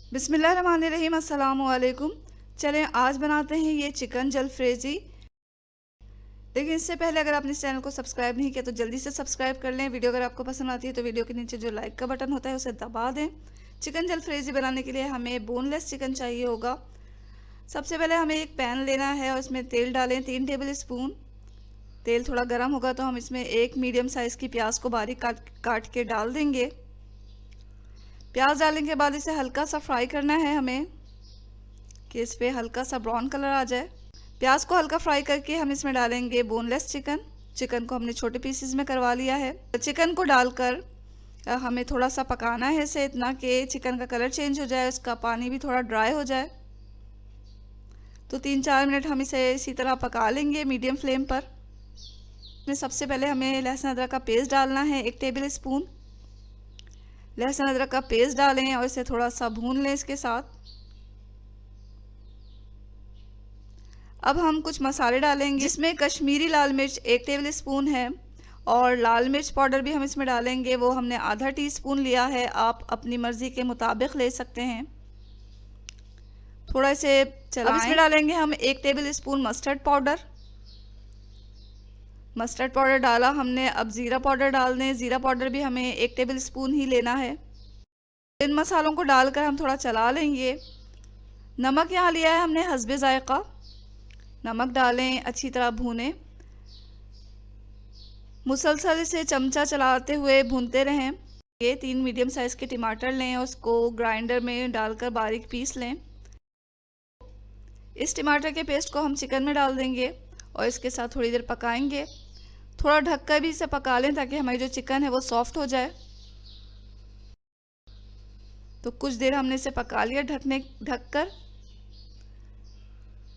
बिस्मिल्लाहिर्रहमानिर्रहीम, अस्सलाम वालेकुम। चलें आज बनाते हैं ये चिकन जलफ्रेज़ी। लेकिन इससे पहले अगर आपने इस चैनल को सब्सक्राइब नहीं किया तो जल्दी से सब्सक्राइब कर लें। वीडियो अगर आपको पसंद आती है तो वीडियो के नीचे जो लाइक का बटन होता है उसे दबा दें। चिकन जलफ्रेज़ी बनाने के लिए हमें बोनलेस चिकन चाहिए होगा। सबसे पहले हमें एक पैन लेना है और इसमें तेल डालें 3 टेबल स्पून। तेल थोड़ा गर्म होगा तो हम इसमें एक मीडियम साइज़ की प्याज को बारीक काट के डाल देंगे। प्याज डालने के बाद इसे हल्का सा फ्राई करना है हमें कि इस पर हल्का सा ब्राउन कलर आ जाए। प्याज को हल्का फ्राई करके हम इसमें डालेंगे बोनलेस चिकन को हमने छोटे पीसेस में करवा लिया है। चिकन को डालकर हमें थोड़ा सा पकाना है इसे इतना कि चिकन का कलर चेंज हो जाए, उसका पानी भी थोड़ा ड्राई हो जाए। तो 3-4 मिनट हम इसे इसी तरह पका लेंगे मीडियम फ्लेम पर। इसमें सबसे पहले हमें लहसुन अदरक का पेस्ट डालना है 1 टेबल स्पून। लहसुन अदरक का पेस्ट डालें और इसे थोड़ा सा भून लें इसके साथ। अब हम कुछ मसाले डालेंगे जिसमें कश्मीरी लाल मिर्च 1 टेबल स्पून है और लाल मिर्च पाउडर भी हम इसमें डालेंगे, वो हमने आधा टीस्पून लिया है, आप अपनी मर्ज़ी के मुताबिक ले सकते हैं। थोड़ा इसे चलाएं। अब इसमें डालेंगे हम 1 टेबल स्पून मस्टर्ड पाउडर डाला हमने। अब ज़ीरा पाउडर डाल दें। ज़ीरा पाउडर भी हमें 1 टेबल स्पून ही लेना है। इन मसालों को डालकर हम थोड़ा चला लेंगे। नमक यहाँ लिया है हमने हस्बे ज़ायक़ा, नमक डालें, अच्छी तरह भूनें। मुसलसल इसे चमचा चलाते हुए भूनते रहें। ये 3 मीडियम साइज़ के टमाटर लें, उसको ग्राइंडर में डालकर बारीक पीस लें। इस टमाटर के पेस्ट को हम चिकन में डाल देंगे और इसके साथ थोड़ी देर पकाएंगे। थोड़ा ढककर भी इसे पका लें ताकि हमारी जो चिकन है वो सॉफ्ट हो जाए। तो कुछ देर हमने इसे पका लिया ढककर।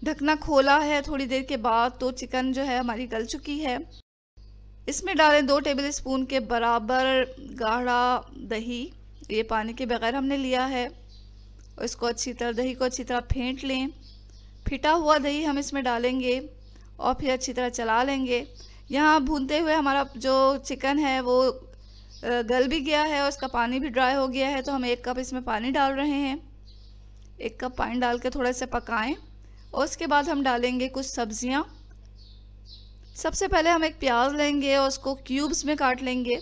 ढकना खोला है थोड़ी देर के बाद तो चिकन जो है हमारी गल चुकी है। इसमें डालें 2 टेबल स्पून के बराबर गाढ़ा दही, ये पानी के बगैर हमने लिया है। और इसको दही को अच्छी तरह फेंट लें। फिटा हुआ दही हम इसमें डालेंगे और फिर अच्छी तरह चला लेंगे। यहाँ भूनते हुए हमारा जो चिकन है वो गल भी गया है और इसका पानी भी ड्राई हो गया है। तो हम 1 कप इसमें पानी डाल रहे हैं। 1 कप पानी डाल के थोड़ा से पकाएं और उसके बाद हम डालेंगे कुछ सब्जियां। सबसे पहले हम एक प्याज लेंगे और उसको क्यूब्स में काट लेंगे।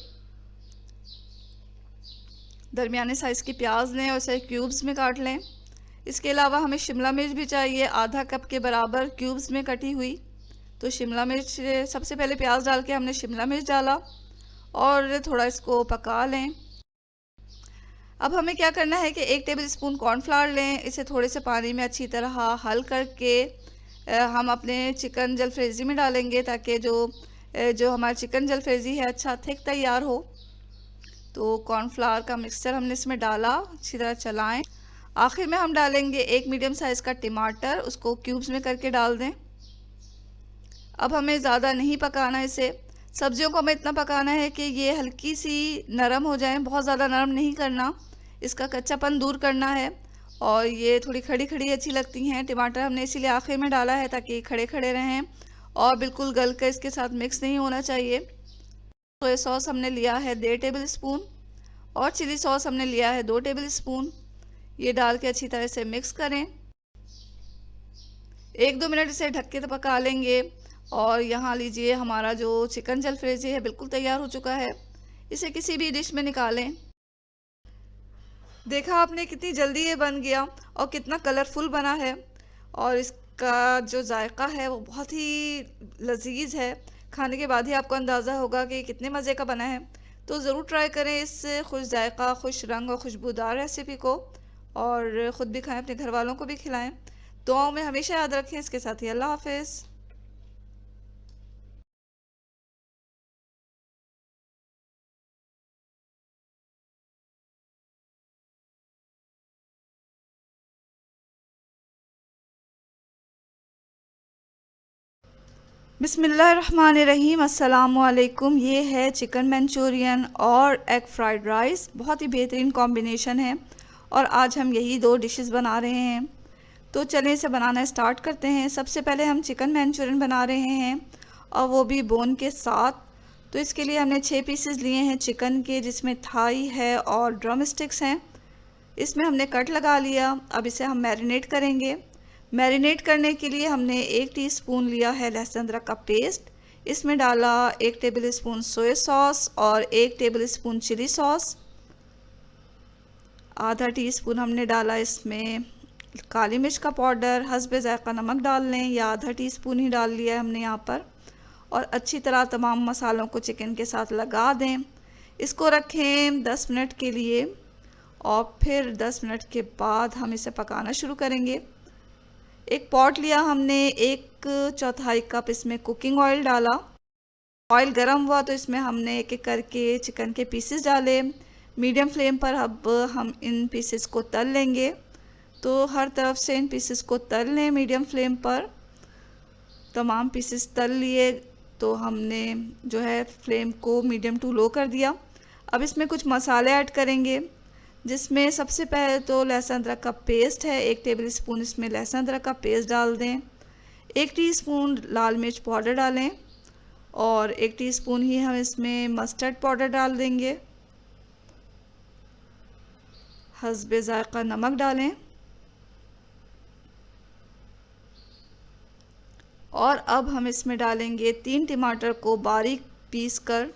दरमियाने साइज़ की प्याज लें और उसे क्यूब्स में काट लें। इसके अलावा हमें शिमला मिर्च भी चाहिए, आधा कप के बराबर क्यूब्स में कटी हुई। तो शिमला मिर्च, सबसे पहले प्याज डाल के हमने शिमला मिर्च डाला और थोड़ा इसको पका लें। अब हमें क्या करना है कि 1 टेबल स्पून कॉर्नफ्लावर लें, इसे थोड़े से पानी में अच्छी तरह हल करके हम अपने चिकन जलफ्रेज़ी में डालेंगे ताकि जो हमारा चिकन जलफ्रेज़ी है अच्छा थिक तैयार हो। तो कॉर्नफ्लावर का मिक्सचर हमने इसमें डाला, अच्छी तरह चलाएं। आखिर में हम डालेंगे 1 मीडियम साइज़ का टमाटर, उसको क्यूब्स में करके डाल दें। अब हमें ज़्यादा नहीं पकाना इसे। सब्जियों को हमें इतना पकाना है कि ये हल्की सी नरम हो जाएं, बहुत ज़्यादा नरम नहीं करना, इसका कच्चापन दूर करना है। और ये थोड़ी खड़ी खड़ी अच्छी लगती हैं। टमाटर हमने इसीलिए आखिर में डाला है ताकि खड़े खड़े रहें और बिल्कुल गल कर इसके साथ मिक्स नहीं होना चाहिए। सोया सॉस हमने लिया है 1.5 टेबल स्पून और चिली सॉस हमने लिया है 2 टेबल स्पून। ये डाल के अच्छी तरह से मिक्स करें। 1-2 मिनट इसे ढक के तो पका लेंगे। और यहाँ लीजिए हमारा जो चिकन जलफ्रेज़ी है बिल्कुल तैयार हो चुका है। इसे किसी भी डिश में निकालें। देखा आपने कितनी जल्दी ये बन गया और कितना कलरफुल बना है और इसका जो जायका है वो बहुत ही लजीज है। खाने के बाद ही आपको अंदाज़ा होगा कि कितने मज़े का बना है। तो ज़रूर ट्राई करें इस खुश जायका, खुश रंग और खुशबूदार रेसिपी को और ख़ुद भी खाएं, अपने घर वालों को भी खिलाएं। दुआओं में हमेशा याद रखें। इसके साथ ही अल्लाह हाफ़िज़। बिस्मिल्लाहिर्रहमानिर्रहीम, अस्सलामुअलैकुम। ये है चिकन मंचूरियन और एग फ्राइड राइस, बहुत ही बेहतरीन कॉम्बिनेशन है और आज हम यही 2 डिशेस बना रहे हैं। तो चलें इसे बनाना स्टार्ट करते हैं। सबसे पहले हम चिकन मंचूरियन बना रहे हैं और वो भी बोन के साथ। तो इसके लिए हमने 6 पीसेस लिए हैं चिकन के, जिसमें थाई है और ड्रम स्टिक्स हैं। इसमें हमने कट लगा लिया। अब इसे हम मैरिनेट करेंगे। मैरिनेट करने के लिए हमने 1 टीस्पून लिया है लहसुन अदरक का पेस्ट। इसमें डाला 1 टेबल स्पून सोया सॉस और 1 टेबल स्पून चिली सॉस। आधा टीस्पून हमने डाला इसमें काली मिर्च का पाउडर। हस्बे ज़ायक़ा नमक डाल लें, या आधा टीस्पून ही डाल लिया है हमने यहाँ पर। और अच्छी तरह तमाम मसालों को चिकन के साथ लगा दें। इसको रखें 10 मिनट के लिए और फिर 10 मिनट के बाद हम इसे पकाना शुरू करेंगे। एक पॉट लिया हमने, 1/4 कप इसमें कुकिंग ऑयल डाला। ऑयल गर्म हुआ तो इसमें हमने एक एक करके चिकन के पीसेस डाले। मीडियम फ्लेम पर अब हम इन पीसेस को तल लेंगे। तो हर तरफ से इन पीसेस को तल लें मीडियम फ्लेम पर। तमाम पीसेस तल लिए तो हमने जो है फ्लेम को मीडियम टू लो कर दिया। अब इसमें कुछ मसाले ऐड करेंगे, जिसमें सबसे पहले तो लहसुन अदरक का पेस्ट है। 1 टेबल स्पून इसमें लहसुन अदरक का पेस्ट डाल दें। 1 टीस्पून लाल मिर्च पाउडर डालें और 1 टीस्पून ही हम इसमें मस्टर्ड पाउडर डाल देंगे। हस्बे ज़ायक़ा नमक डालें और अब हम इसमें डालेंगे 3 टमाटर को बारीक पीस कर।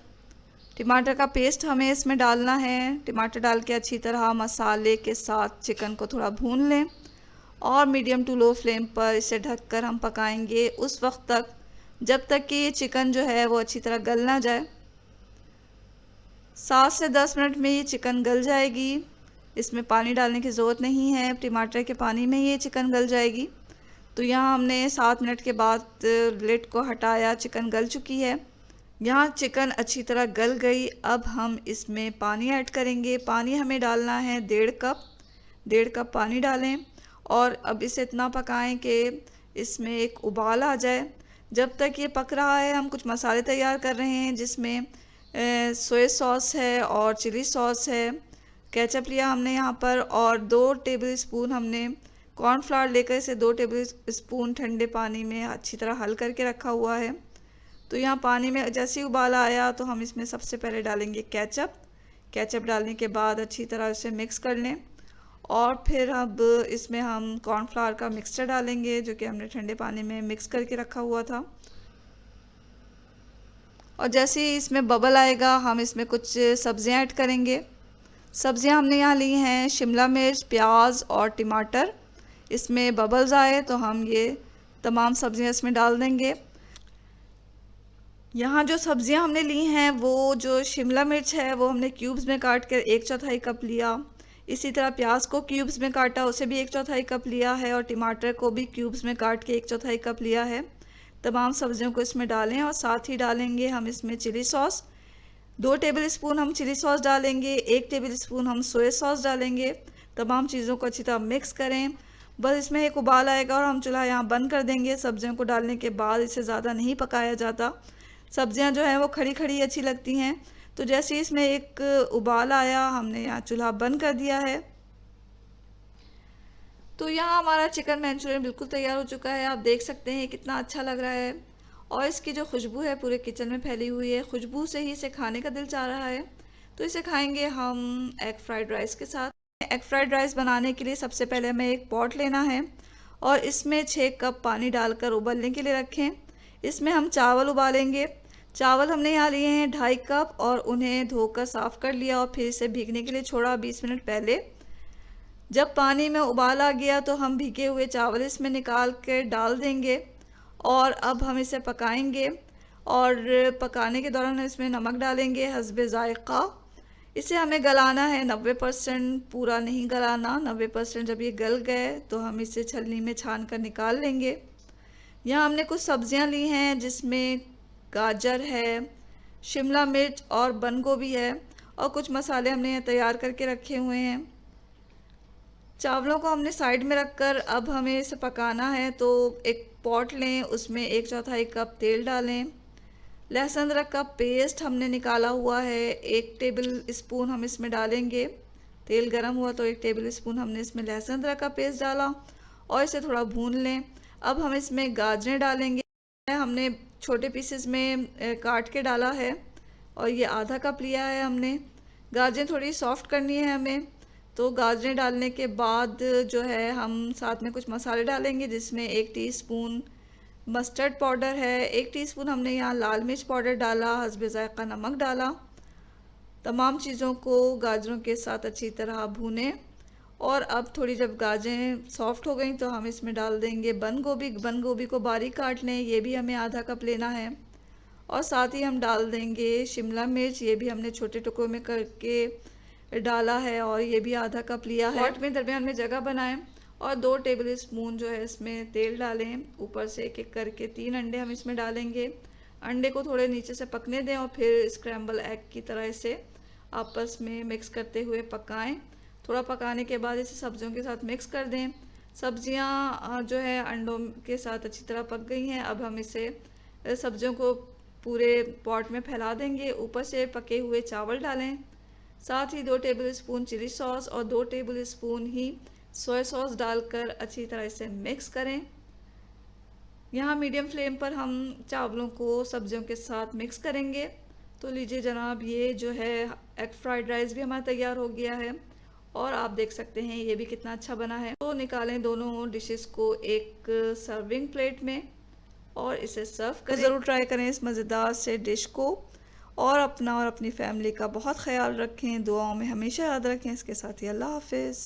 टमाटर का पेस्ट हमें इसमें डालना है। टमाटर डाल के अच्छी तरह मसाले के साथ चिकन को थोड़ा भून लें और मीडियम टू लो फ्लेम पर इसे ढककर हम पकाएंगे उस वक्त तक जब तक कि ये चिकन जो है वो अच्छी तरह गल ना जाए। 7 से 10 मिनट में ये चिकन गल जाएगी। इसमें पानी डालने की ज़रूरत नहीं है, टमाटर के पानी में ये चिकन गल जाएगी। तो यहाँ हमने 7 मिनट के बाद लिड को हटाया, चिकन गल चुकी है। यहाँ चिकन अच्छी तरह गल गई। अब हम इसमें पानी ऐड करेंगे। पानी हमें डालना है 1.5 कप पानी डालें और अब इसे इतना पकाएं कि इसमें एक उबाल आ जाए। जब तक ये पक रहा है हम कुछ मसाले तैयार कर रहे हैं, जिसमें सोया सॉस है और चिली सॉस है। केचप लिया हमने यहाँ पर और 2 टेबल स्पून हमने कॉर्नफ्लावर लेकर इसे 2 टेबल स्पून ठंडे पानी में अच्छी तरह हल करके रखा हुआ है। तो यहाँ पानी में जैसे ही उबाल आया तो हम इसमें सबसे पहले डालेंगे केचप डालने के बाद अच्छी तरह इसे मिक्स कर लें और फिर अब इसमें हम कॉर्नफ्लावर का मिक्सचर डालेंगे, जो कि हमने ठंडे पानी में मिक्स करके रखा हुआ था। और जैसे ही इसमें बबल आएगा हम इसमें कुछ सब्जियां ऐड करेंगे। सब्जियां हमने यहाँ ली हैं शिमला मिर्च, प्याज और टमाटर। इसमें बबल्स आए तो हम ये तमाम सब्जियां इसमें डाल देंगे। यहाँ जो सब्जियां हमने ली हैं वो जो शिमला मिर्च है वो हमने क्यूब्स में काट कर 1/4 कप लिया। इसी तरह प्याज को क्यूब्स में काटा, उसे भी 1/4 कप लिया है और टमाटर को भी क्यूब्स में काट के 1/4 कप लिया है। तमाम सब्जियों को इसमें डालें और साथ ही डालेंगे हम इसमें चिली सॉस। 2 टेबल स्पून हम चिली सॉस डालेंगे, 1 टेबल स्पून हम सोया सॉस डालेंगे। तमाम चीज़ों को अच्छी तरह मिक्स करें। बस इसमें एक उबाल आएगा और हम चूल्हा यहाँ बंद कर देंगे। सब्जियों को डालने के बाद इसे ज़्यादा नहीं पकाया जाता। सब्जियाँ जो हैं वो खड़ी खड़ी अच्छी लगती हैं। तो जैसे ही इसमें एक उबाल आया हमने यहाँ चूल्हा बंद कर दिया है। तो यहाँ हमारा चिकन मंचूरियन बिल्कुल तैयार हो चुका है। आप देख सकते हैं कितना अच्छा लग रहा है और इसकी जो खुशबू है पूरे किचन में फैली हुई है। खुशबू से ही इसे खाने का दिल चाह रहा है। तो इसे खाएंगे हम एग फ्राइड राइस के साथ। एग फ्राइड राइस बनाने के लिए सबसे पहले हमें एक पॉट लेना है और इसमें 6 कप पानी डालकर उबलने के लिए रखें। इसमें हम चावल उबालेंगे। चावल हमने यहाँ लिए हैं 2.5 कप और उन्हें धोकर साफ़ कर लिया और फिर इसे भीगने के लिए छोड़ा 20 मिनट पहले। जब पानी में उबाल आ गया तो हम भीगे हुए चावल इसमें निकाल कर डाल देंगे और अब हम इसे पकाएंगे। और पकाने के दौरान इसमें नमक डालेंगे हस्बे ज़ायक़ा। इसे हमें गलाना है 90%, पूरा नहीं गलाना। 90% जब ये गल गए तो हम इसे छलनी में छान कर निकाल लेंगे। यहाँ हमने कुछ सब्जियाँ ली हैं, जिसमें गाजर है, शिमला मिर्च और बंद गोभी है और कुछ मसाले हमने यहाँ तैयार करके रखे हुए हैं। चावलों को हमने साइड में रखकर अब हमें इसे पकाना है। तो एक पॉट लें, उसमें 1/4 कप तेल डालें। लहसुन अदरक का पेस्ट हमने निकाला हुआ है, 1 टेबल स्पून हम इसमें डालेंगे। तेल गरम हुआ तो 1 टेबल स्पून हमने इसमें लहसुन अदरक का पेस्ट डाला और इसे थोड़ा भून लें। अब हम इसमें गाजरें डालेंगे। हमने छोटे पीसेस में काट के डाला है और ये आधा कप लिया है हमने। गाजरें थोड़ी सॉफ्ट करनी है हमें, तो गाजरें डालने के बाद जो है हम साथ में कुछ मसाले डालेंगे, जिसमें 1 टीस्पून मस्टर्ड पाउडर है, 1 टीस्पून हमने यहाँ लाल मिर्च पाउडर डाला, हस्बे ज़ायक़ा नमक डाला। तमाम चीज़ों को गाजरों के साथ अच्छी तरह भूनें और अब थोड़ी जब गाजरें सॉफ्ट हो गई तो हम इसमें डाल देंगे बंद गोभी। बंद गोभी को बारीक काट लें, ये भी हमें आधा कप लेना है। और साथ ही हम डाल देंगे शिमला मिर्च, ये भी हमने छोटे टुकड़ों में करके डाला है और ये भी आधा कप लिया है। पॉट में दरमियान में जगह बनाएं और 2 टेबल स्पून जो है इसमें तेल डालें। ऊपर से एक एक करके 3 अंडे हम इसमें डालेंगे। अंडे को थोड़े नीचे से पकने दें और फिर स्क्रैम्बल एग की तरह इसे आपस में मिक्स करते हुए पकाएं। थोड़ा पकाने के बाद इसे सब्जियों के साथ मिक्स कर दें। सब्जियां जो है अंडों के साथ अच्छी तरह पक गई हैं। अब हम इसे सब्जियों को पूरे पॉट में फैला देंगे। ऊपर से पके हुए चावल डालें, साथ ही 2 टेबल स्पून चिली सॉस और 2 टेबल स्पून ही सोया सॉस डालकर अच्छी तरह इसे मिक्स करें। यहाँ मीडियम फ्लेम पर हम चावलों को सब्जियों के साथ मिक्स करेंगे। तो लीजिए जनाब, ये जो है एग फ्राइड राइस भी हमारा तैयार हो गया है और आप देख सकते हैं ये भी कितना अच्छा बना है। तो निकालें दोनों डिशेस को एक सर्विंग प्लेट में और इसे सर्व करें। ज़रूर ट्राई करें इस मज़ेदार से डिश को और अपना और अपनी फैमिली का बहुत ख्याल रखें, दुआओं में हमेशा याद रखें। इसके साथ ही अल्लाह हाफिज़।